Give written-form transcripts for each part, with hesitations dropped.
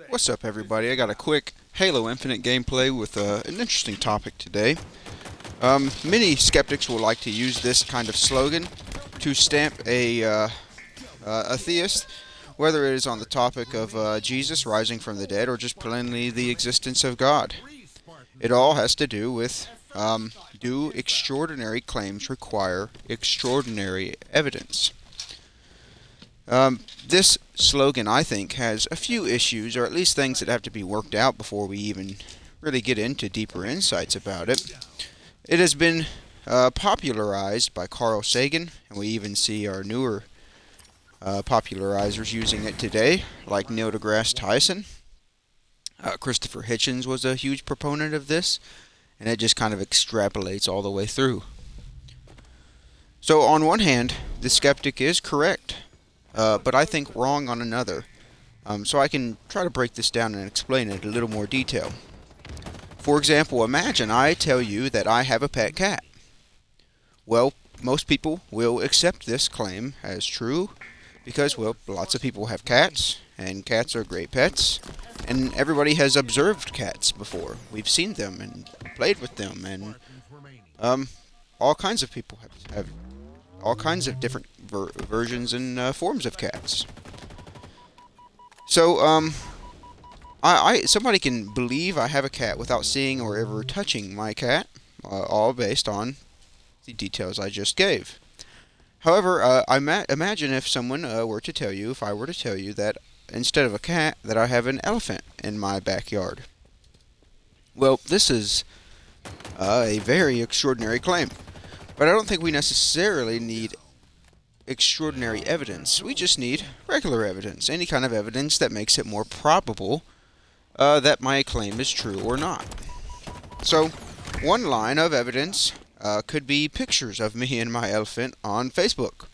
What's up, everybody? I got a quick Halo Infinite gameplay with an interesting topic today. Many skeptics will like to use this kind of slogan to stamp a theist, whether it is on the topic of Jesus rising from the dead or just plainly the existence of God. It all has to do with do extraordinary claims require extraordinary evidence? This slogan, I think, has a few issues, or at least things that have to be worked out before we even really get into deeper insights about it. It has been popularized by Carl Sagan, and we even see our newer popularizers using it today, like Neil deGrasse Tyson. Christopher Hitchens was a huge proponent of this, and it just kind of extrapolates all the way through. So, on one hand, the skeptic is correct, but I think wrong on another. So I can try to break this down and explain it in a little more detail. For example, imagine I tell you that I have a pet cat. Well, most people will accept this claim as true because, well, lots of people have cats, and cats are great pets, and everybody has observed cats before. We've seen them and played with them, and all kinds of people have all kinds of different versions and forms of cats. So, somebody can believe I have a cat without seeing or ever touching my cat, all based on the details I just gave. However, imagine if someone were to tell you, if I were to tell you that instead of a cat, that I have an elephant in my backyard. Well, this is a very extraordinary claim. But I don't think we necessarily need extraordinary evidence. We just need regular evidence, any kind of evidence that makes it more probable that my claim is true or not. So, one line of evidence could be pictures of me and my elephant on Facebook.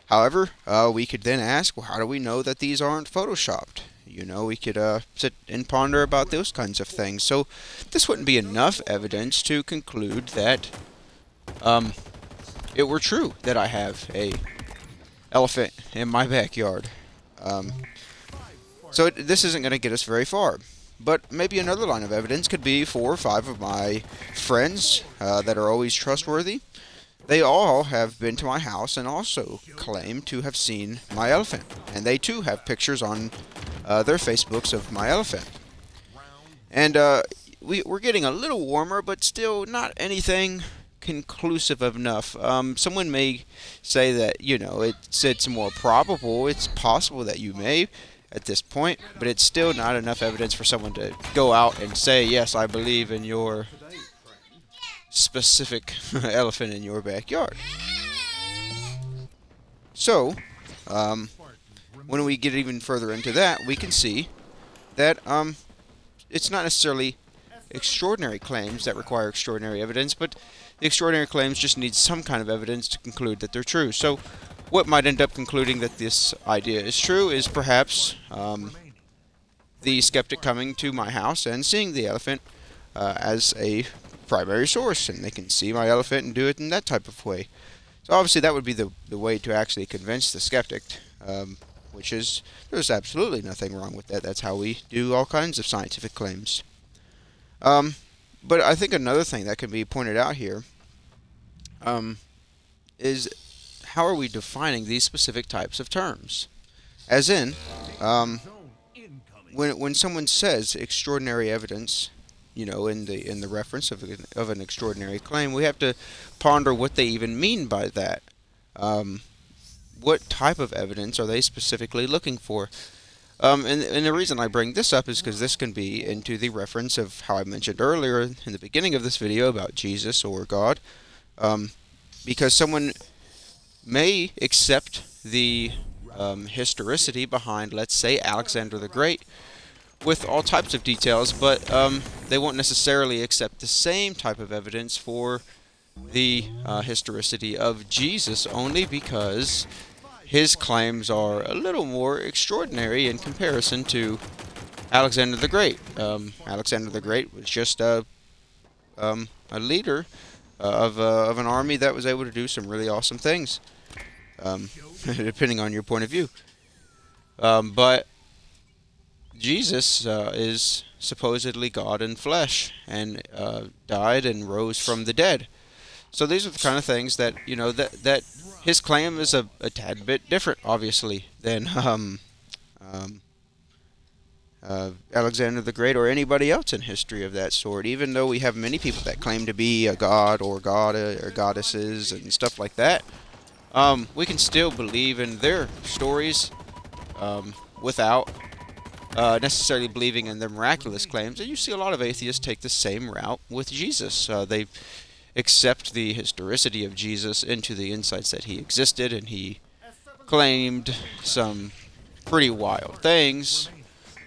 However, we could then ask, well, how do we know that these aren't photoshopped? You know, we could sit and ponder about those kinds of things. So, this wouldn't be enough evidence to conclude that it were true that I have a elephant in my backyard. So this isn't going to get us very far. But maybe another line of evidence could be 4 or 5 of my friends that are always trustworthy. They all have been to my house and also claim to have seen my elephant. And they too have pictures on their Facebooks of my elephant. And we're getting a little warmer, but still not anything conclusive enough. Someone may say that, you know, it's more probable, it's possible that you may at this point, but it's still not enough evidence for someone to go out and say, yes, I believe in your specific elephant in your backyard. So, when we get even further into that, we can see that it's not necessarily extraordinary claims that require extraordinary evidence, but the extraordinary claims just need some kind of evidence to conclude that they're true. So, what might end up concluding that this idea is true is perhaps the skeptic coming to my house and seeing the elephant as a primary source, and they can see my elephant and do it in that type of way. So, obviously, that would be the way to actually convince the skeptic, which is, there's absolutely nothing wrong with that. That's how we do all kinds of scientific claims. But I think another thing that can be pointed out here is how are we defining these specific types of terms? As in, when someone says extraordinary evidence, you know, in the reference of an extraordinary claim, we have to ponder what they even mean by that. What type of evidence are they specifically looking for? And the reason I bring this up is because this can be into the reference of how I mentioned earlier in the beginning of this video about Jesus or God. Because someone may accept the historicity behind, let's say, Alexander the Great with all types of details, but they won't necessarily accept the same type of evidence for the historicity of Jesus, only because his claims are a little more extraordinary in comparison to Alexander the Great. Alexander the Great was just a leader of an army that was able to do some really awesome things, depending on your point of view. But Jesus is supposedly God in flesh and died and rose from the dead. So these are the kind of things that that his claim is a tad bit different, obviously, than um, Alexander the Great or anybody else in history of that sort. Even though we have many people that claim to be a god or or goddesses and stuff like that, we can still believe in their stories without necessarily believing in their miraculous claims. And you see a lot of atheists take the same route with Jesus. They accept the historicity of Jesus into the insights that he existed, and he claimed some pretty wild things,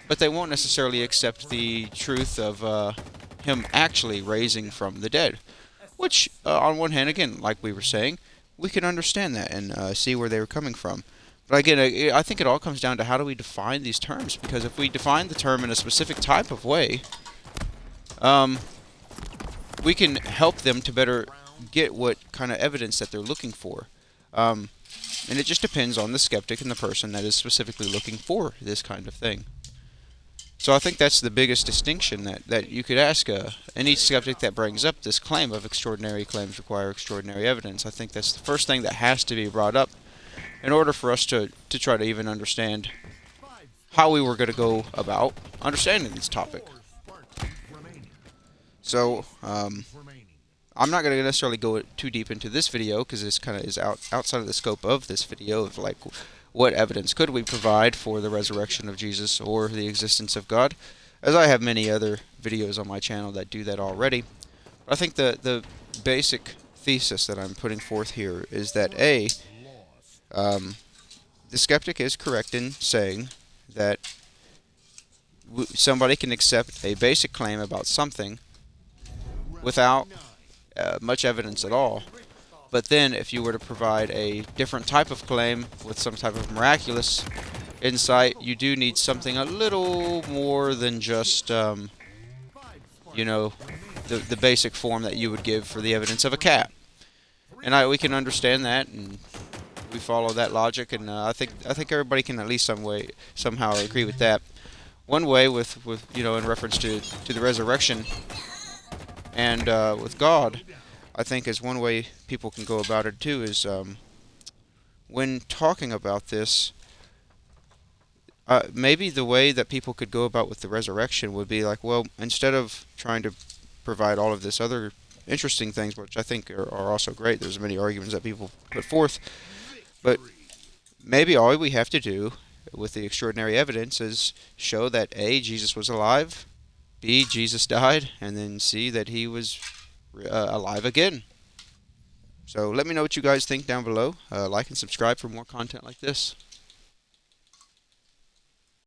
but they won't necessarily accept the truth of him actually raising from the dead. Which, on one hand, again, like we were saying, we can understand that and see where they were coming from. But again, I think it all comes down to how do we define these terms? Because if we define the term in a specific type of way, um, we can help them to better get what kind of evidence that they're looking for. And it just depends on the skeptic and the person that is specifically looking for this kind of thing. So I think that's the biggest distinction that you could ask any skeptic that brings up this claim of extraordinary claims require extraordinary evidence. I think that's the first thing that has to be brought up in order for us to try to even understand how we were going to go about understanding this topic. So, I'm not going to necessarily go too deep into this video because this kind of is outside of the scope of this video of like what evidence could we provide for the resurrection of Jesus or the existence of God, as I have many other videos on my channel that do that already. But I think the basic thesis that I'm putting forth here is that the skeptic is correct in saying that somebody can accept a basic claim about something without much evidence at all. But then if you were to provide a different type of claim with some type of miraculous insight, you do need something a little more than just, the basic form that you would give for the evidence of a cat. And we can understand that, and we follow that logic, and I think everybody can at least somehow agree with that. One way with in reference to the resurrection and with God, I think is one way people can go about it too is when talking about this, maybe the way that people could go about with the resurrection would be like, well, instead of trying to provide all of this other interesting things, which I think are also great, there's many arguments that people put forth, but maybe all we have to do with the extraordinary evidence is show that A, Jesus was alive, B, Jesus died, and then C, that he was alive again. So let me know what you guys think down below. Like and subscribe for more content like this.